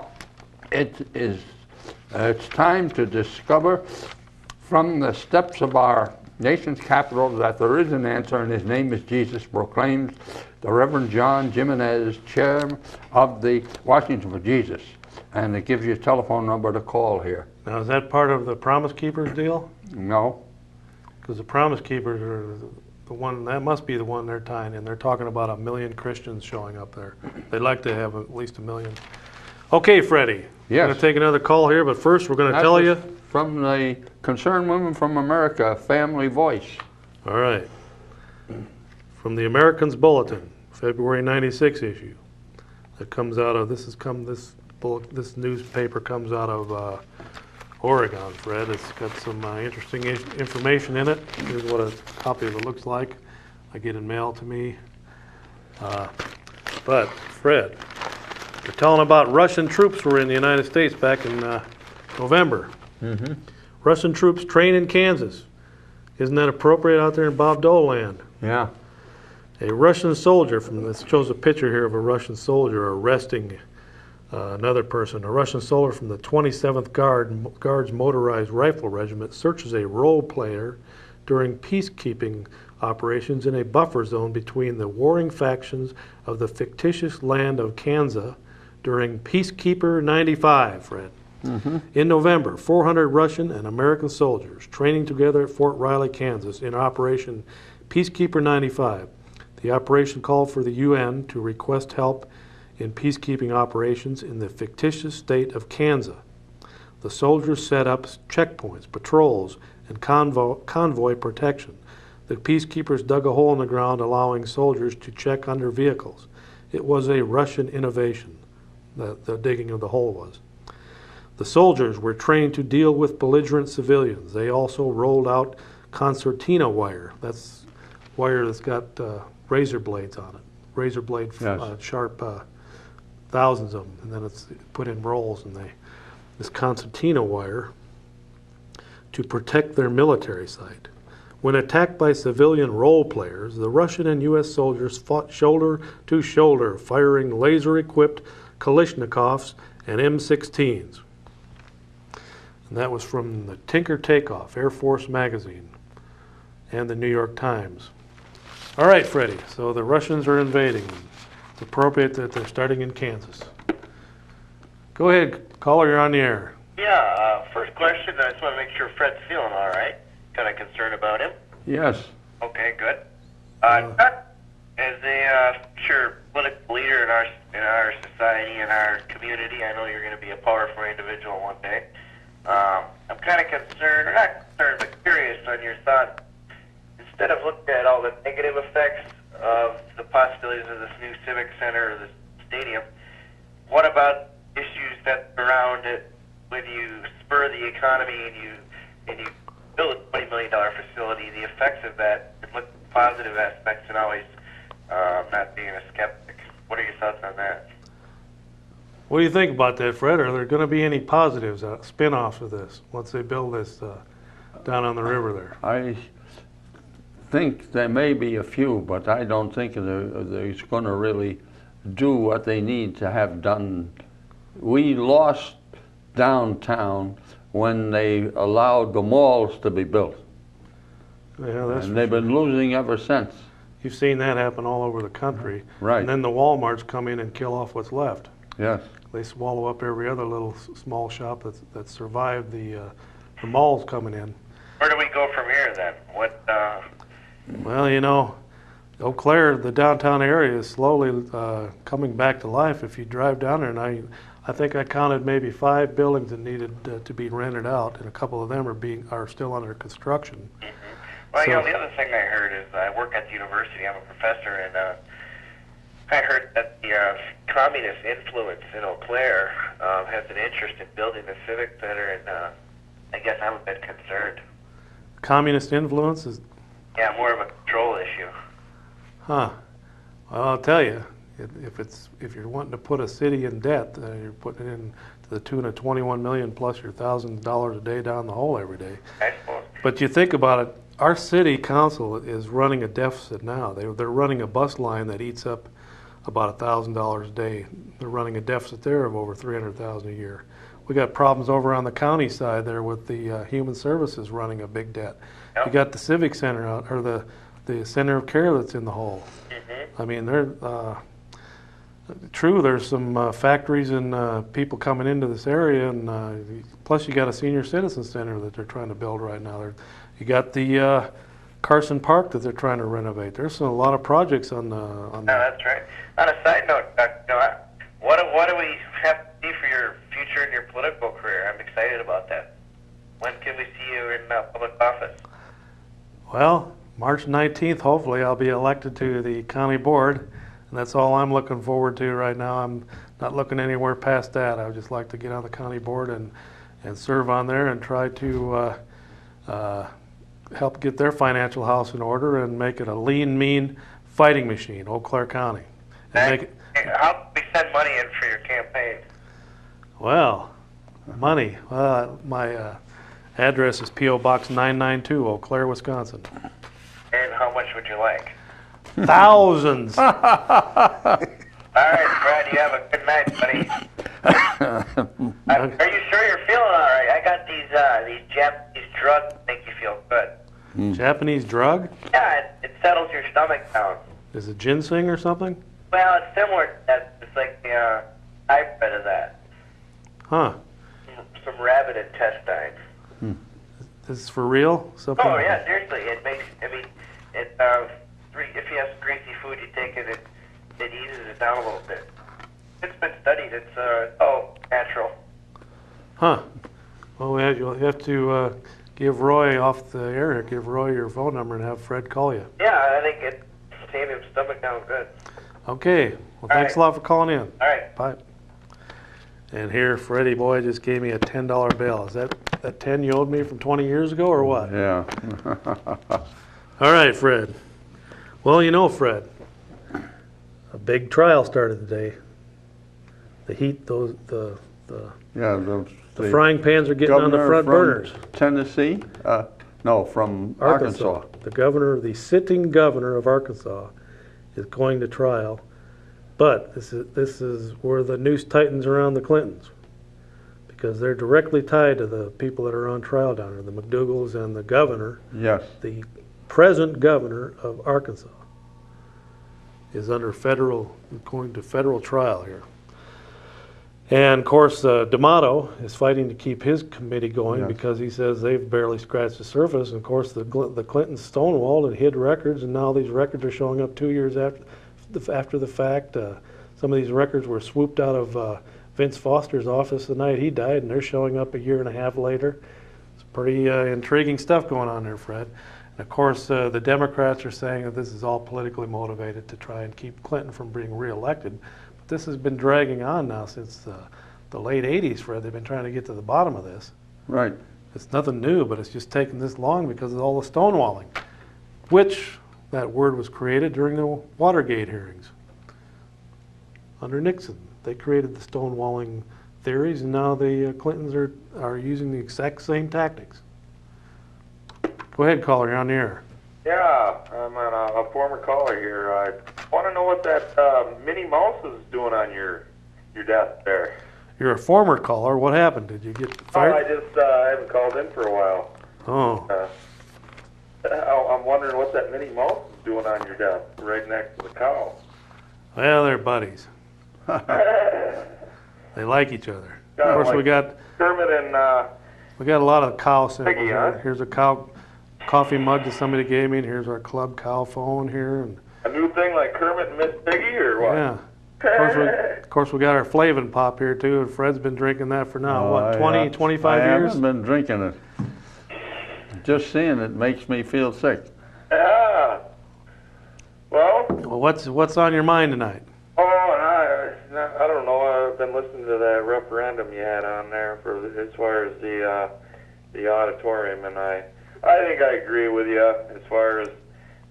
It's time to discover From the steps of our nation's capital that there is an answer and his name is Jesus, proclaims the Reverend John Jimenez, chair of the Washington for Jesus. And it gives you a telephone number to call here. Now, is that part of the Promise Keepers deal? No? Because the Promise Keepers are the one, that must be the one they're tying in. They're talking about 1 million Christians showing up there. They'd like to have at least 1 million. Okay, Freddie. Yes. We're going to take another call here, but first we're going to tell you. From the Concerned Women from America Family Voice. All right. From the Americans Bulletin, February '96 issue. That comes out of this newspaper comes out of Oregon, Fred. It's got some interesting information in it. Here's what a copy of it looks like. I get it mailed to me. But Fred, they're telling about Russian troops were in the United States back in November. Mm-hmm. Russian troops train in Kansas. Isn't that appropriate out there in Bob Dole land? Yeah. A Russian soldier this shows a picture here of a Russian soldier arresting another person. A Russian soldier from the 27th Guards Motorized Rifle Regiment searches a role player during peacekeeping operations in a buffer zone between the warring factions of the fictitious land of Kansas during Peacekeeper 95, Fred. Mm-hmm. In November, 400 Russian and American soldiers training together at Fort Riley, Kansas in Operation Peacekeeper 95. The operation called for the UN to request help in peacekeeping operations in the fictitious state of Kansas. The soldiers set up checkpoints, patrols, and convoy protection. The peacekeepers dug a hole in the ground, allowing soldiers to check under vehicles. It was a Russian innovation, the digging of the hole was. The soldiers were trained to deal with belligerent civilians. They also rolled out concertina wire. That's wire that's got razor blades on it. Razor blade, Yes. sharp, thousands of them, and then it's put in rolls. And this concertina wire to protect their military site. When attacked by civilian role players, the Russian and U.S. soldiers fought shoulder to shoulder, firing laser-equipped Kalashnikovs and M16s. And that was from the Tinker Takeoff, Air Force Magazine, and the New York Times. All right, Freddie, so the Russians are invading. It's appropriate that they're starting in Kansas. Go ahead, caller, you're on the air. Yeah, first question, I just want to make sure Fred's feeling all right. Kind of concerned about him. Yes. Okay, good. As a sure political leader in our society and our community, I know you're going to be a powerful individual one day. I'm kind of concerned, or not concerned, but curious on your thought. Instead of looking at all the negative effects of the possibilities of this new civic center or this stadium, what about issues that surround it when you spur the economy and you build a $20 million facility, the effects of that, and look at positive aspects and always not being a skeptic. What are your thoughts on that? What do you think about that, Fred? Are there going to be any positives, spin-offs of this, once they build this down on the river there? I think there may be a few, but I don't think they're going to really do what they need to have done. We lost downtown when they allowed the malls to be built. Yeah, that's And they've been losing ever since. You've seen that happen all over the country. Right. And then the Walmarts come in and kill off what's left. Yes. They swallow up every other little small shop that survived the malls coming in. Where do we go from here then? What? Well, you know, Eau Claire, the downtown area is slowly coming back to life. If you drive down there, and I think I counted maybe 5 buildings that needed to be rented out, and a couple of them are still under construction. Well, So- the other thing I heard is I work at the university. I'm a professor, and I heard that the communist influence in Eau Claire has an interest in building a civic center, and I guess I'm a bit concerned. Communist influence is, Yeah, more of a control issue. huh? Well, I'll tell you, if you're wanting to put a city in debt, you're putting it in to the tune of 21 million plus your $1,000 a day down the hole every day. I suppose. But you think about it, our city council is running a deficit now. They're running a bus line that eats up about $1,000 a day. They're running a deficit there of over $300,000 a year. we got problems over on the county side there with the Human Services running a big debt. Yep. You got the Civic Center out, or the Center of Care that's in the hole. Mm-hmm. I mean, true, there's some factories and people coming into this area, and plus you got a senior citizen center that they're trying to build right now. You got the Carson Park that they're trying to renovate. There's a lot of projects on No, that's right. On a side note, what do we have to see for your future in your political career? I'm excited about that. When can we see you in public office? Well, March 19th, hopefully, I'll be elected to the county board, and that's all I'm looking forward to right now. I'm not looking anywhere past that. I would just like to get on the county board and serve on there and try to help get their financial house in order and make it a lean, mean fighting machine, Eau Claire County. And make it, How can we send money in for your campaign? well, money. My address is P.O. Box 992, Eau Claire, Wisconsin. And how much would you like? Thousands. All right, Brad, you have a good night, buddy. Are you sure you're feeling all right? I got these Japanese drugs that make you feel good. Japanese drug? Yeah, it settles your stomach down. Is it ginseng or something? Well, it's similar to that. It's like the hybrid of that. Huh. Some rabbit intestines. This is for real? Something? Oh, yeah, seriously. It makes, if you have some greasy food, you take it, it eases it down a little bit. It's been studied. It's natural. Huh. Well, you'll have to give Roy off the air, give Roy your phone number and have Fred call you. Yeah, I think it tamed his stomach down good. Okay. Well, thanks a lot for calling in. All right. Bye. And here, Freddie boy just gave me a $10 bill. Is that 10 you owed me from 20 years ago or what? Yeah. All right, Fred. Well, you know, Fred, a big trial started today. The heat, the Yeah, the frying pans are getting on the governor front from burners. Tennessee? No, from Arkansas. The sitting governor of Arkansas is going to trial. But this is where the noose tightens around the Clintons, because they're directly tied to the people that are on trial down there, the McDougals and the governor. Yes. The present governor of Arkansas is under going to federal trial here. And of course, D'Amato is fighting to keep his committee going, Yes. because he says they've barely scratched the surface. And of course, the Clintons stonewalled and hid records, and now these records are showing up 2 years after the fact. Some of these records were swooped out of Vince Foster's office the night he died, and they're showing up a year and a half later. It's pretty intriguing stuff going on there, Fred. And of course, the Democrats are saying that this is all politically motivated to try and keep Clinton from being reelected. But this has been dragging on now since the late 80s, Fred. They've been trying to get to the bottom of this. Right. It's nothing new, but it's just taken this long because of all the stonewalling, which that word was created during the Watergate hearings under Nixon. They created the stonewalling theories, and now the Clintons are using the exact same tactics. Go ahead, caller. You're on the air. Yeah, I'm a former caller here. I want to know what that Minnie Mouse is doing on your desk there. You're a former caller. What happened? Did you get fired? I haven't called in for a while. Oh. I'm wondering what that Minnie Mouse is doing on your desk, right next to the cow. Well, they're buddies. They like each other. Yeah, Of course, like we got Kermit and a lot of cow symbols Piggy, here. huh? Here's a cow coffee mug that somebody gave me, and here's our club cow phone here, and a new thing like Kermit and Miss Piggy, or what? yeah. Of course, we got our Flavin Pop here too, and Fred's been drinking that for now, what, 20, 25 I years? haven't been drinking it. Just seeing it makes me feel sick. Yeah. Well, Well, what's on your mind tonight? I don't know. I've been listening to that referendum you had on there for as far as the auditorium, and I think I agree with you as far as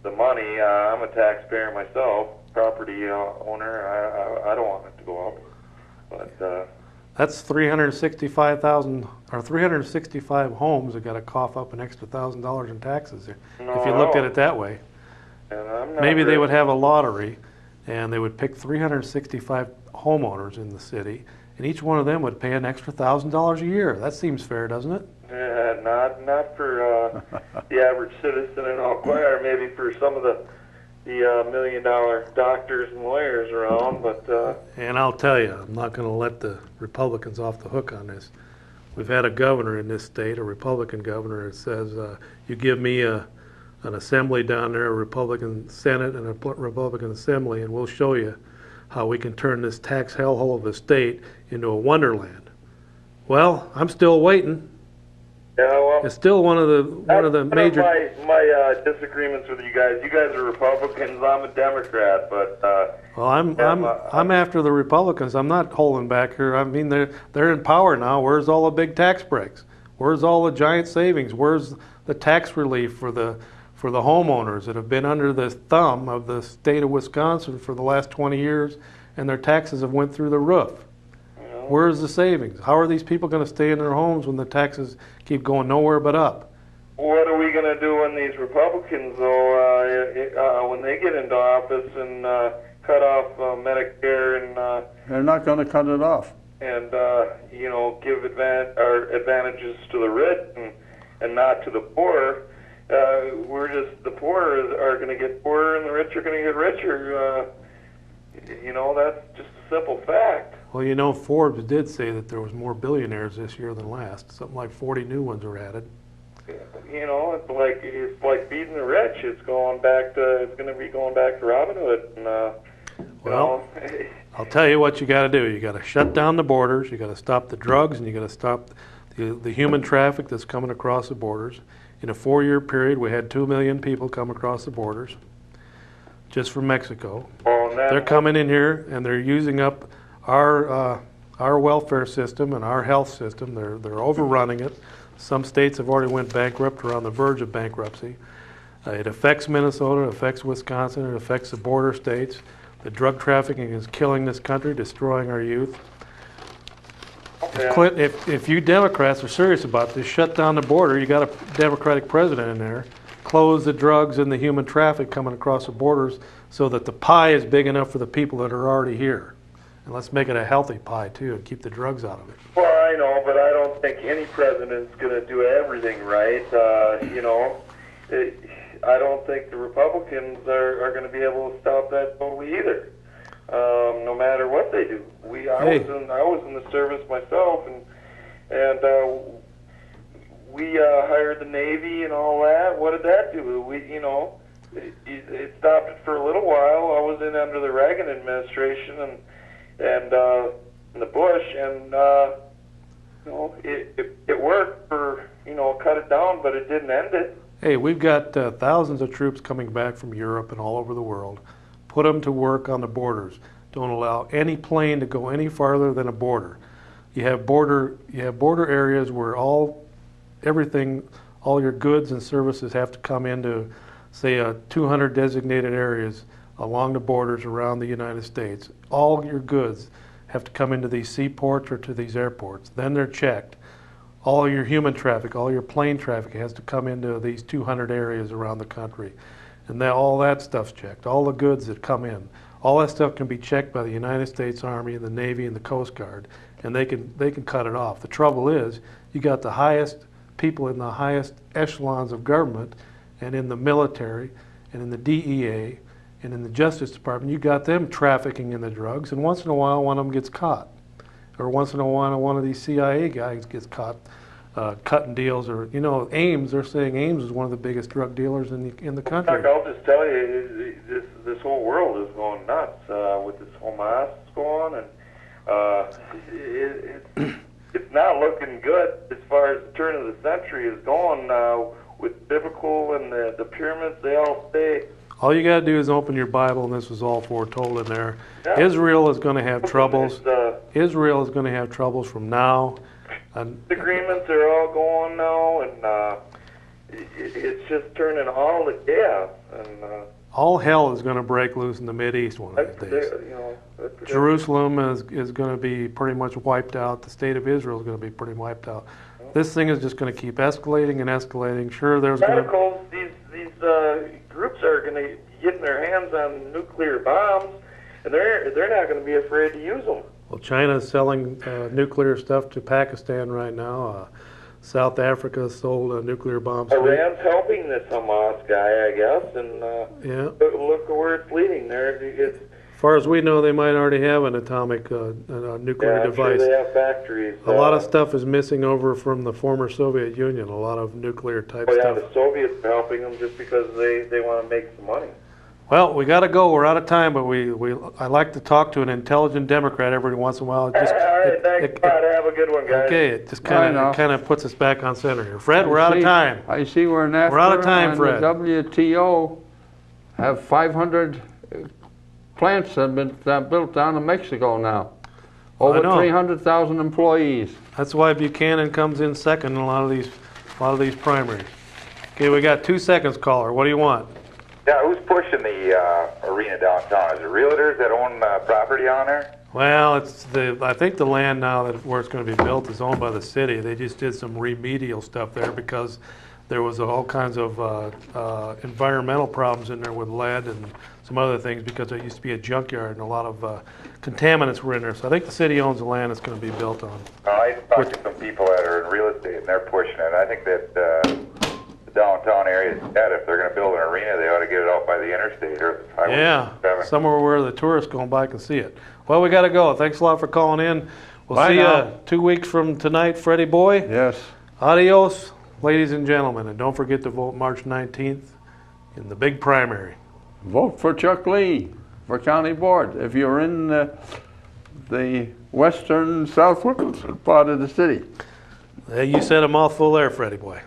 the money. I'm a taxpayer myself, property owner. I don't want it to go up, but That's 365,000 or 365 homes that got to cough up an extra $1,000 in taxes if you looked at it that way. and I'm not Maybe they really- would have a lottery, and they would pick 365 homeowners in the city, and each one of them would pay an extra $1,000 a year. That seems fair, doesn't it? Yeah, not for the average citizen in Eau Claire. Maybe for some of the $1 million doctors and lawyers around, but And I'll tell you, I'm not going to let the Republicans off the hook on this. We've had a governor in this state, a Republican governor, that says, you give me an assembly down there, a Republican Senate and a Republican Assembly, and we'll show you how we can turn this tax hellhole of a state into a wonderland. Well, I'm still waiting. yeah, well, It's still one of the major. my disagreements with you guys. You guys are Republicans. I'm a Democrat, but Well, I'm after the Republicans. I'm not holding back here. I mean, they're in power now. Where's all the big tax breaks? Where's all the giant savings? Where's the tax relief for the homeowners that have been under the thumb of the state of Wisconsin for the last 20 years, and their taxes have went through the roof? Where's the savings? How are these people going to stay in their homes when the taxes keep going nowhere but up? what are we going to do when these Republicans, though, when they get into office and cut off Medicare and They're not going to cut it off. give advantages to the rich and not to the poor? The poor are going to get poorer and the rich are going to get richer. That's just a simple fact. Well, Forbes did say that there was more billionaires this year than last. Something like 40 new ones were added. It's like feeding the rich. It's going to be going back to Robin Hood. Well, I'll tell you what you got to do. You got to shut down the borders. You got to stop the drugs, and you got to stop the human traffic that's coming across the borders. In a 4-year period, we had 2 million people come across the borders, just from Mexico. They're coming in here and they're using up our welfare system and our health system. They're overrunning it. Some states have already went bankrupt or on the verge of bankruptcy. It affects Minnesota, it affects Wisconsin, it affects the border states. The drug trafficking is killing this country, destroying our youth. If you Democrats are serious about this, shut down the border. You got a Democratic president in there. Close the drugs and the human traffic coming across the borders so that the pie is big enough for the people that are already here. And let's make it a healthy pie, too, and keep the drugs out of it. Well, I know, but I don't think any president's going to do everything right. I don't think the Republicans are going to be able to stop that totally either. No matter what they do. I was in the service myself, and we hired the Navy and all that. What did that do? It stopped it for a little while. I was in under the Reagan administration and the Bush, and it worked for cut it down, but it didn't end it. Hey, we've got thousands of troops coming back from Europe and all over the world. Put them to work on the borders. Don't allow any plane to go any farther than a border. You have border areas where all your goods and services have to come into, say, 200 designated areas along the borders around the United States. All your goods have to come into these seaports or to these airports. Then they're checked. All your human traffic, all your plane traffic has to come into these 200 areas around the country. And all that stuff's checked. All the goods that come in. All that stuff can be checked by the United States Army and the Navy and the Coast Guard, and they can cut it off. The trouble is, you got the highest people in the highest echelons of government, and in the military, and in the DEA, and in the Justice Department. You got them trafficking in the drugs, and once in a while, one of them gets caught, or once in a while, one of these CIA guys gets caught cutting deals. Or Ames. They're saying Ames is one of the biggest drug dealers in the country. I'll just tell you, this whole world is going nuts with this Hamas going, and it's not looking good as far as the turn of the century is going. With biblical and the pyramids, they all say. All you got to do is open your Bible, and this is all foretold in there. Yeah. Israel is going to have troubles. Israel is going to have troubles from now. Agreements are all going now, and it's just turning all to chaos. And all hell is going to break loose in the Mideast one of these days. Jerusalem is going to be pretty much wiped out. The state of Israel is going to be pretty wiped out. This thing is just going to keep escalating and escalating. Sure, there's going to these groups are going to get their hands on nuclear bombs, and they're not going to be afraid to use them. Well, China's selling nuclear stuff to Pakistan right now. South Africa sold nuclear bombs. Iran's helping this Hamas guy, I guess, and Yeah. look at where it's leading there. It's, As far as we know, they might already have an atomic nuclear I'm sure device. they have factories. A lot of stuff is missing over from the former Soviet Union. A lot of nuclear type Oh, yeah, stuff. the Soviets are helping them just because they want to make some money. Well, we got to go. We're out of time, but I like to talk to an intelligent Democrat every once in a while. It just, All right, thanks, Pat. Have a good one, guys. okay, it just I know. kind of puts us back on center here. Fred, we're out of time. I see we're in after. We're out of time, and Fred. The WTO have 500 plants that have been built down in Mexico now. Over know. 300,000 employees. That's why Buchanan comes in second in a lot of these primaries. Okay, we got 2 seconds, caller. What do you want? Yeah, who's pushing the arena downtown? Is it realtors that own property on there? Well, I think the land now where it's going to be built is owned by the city. They just did some remedial stuff there because there was all kinds of environmental problems in there with lead and some other things because it used to be a junkyard and a lot of contaminants were in there. So I think the city owns the land it's going to be built on. I talked to some people that are in real estate and they're pushing it. I think that the downtown area is dead. If they're going to build an arena, they ought to get it out by the interstate or Highway Yeah, 7. somewhere where the tourists go by can see it. Well, we got to go. Thanks a lot for calling in. We'll Bye see now. you 2 weeks from tonight, Freddie boy. Yes. Adios, ladies and gentlemen, and don't forget to vote March 19th in the big primary. Vote for Chuck Lee for county board if you're in the western southwest part of the city. You said a mouthful there, Freddie boy.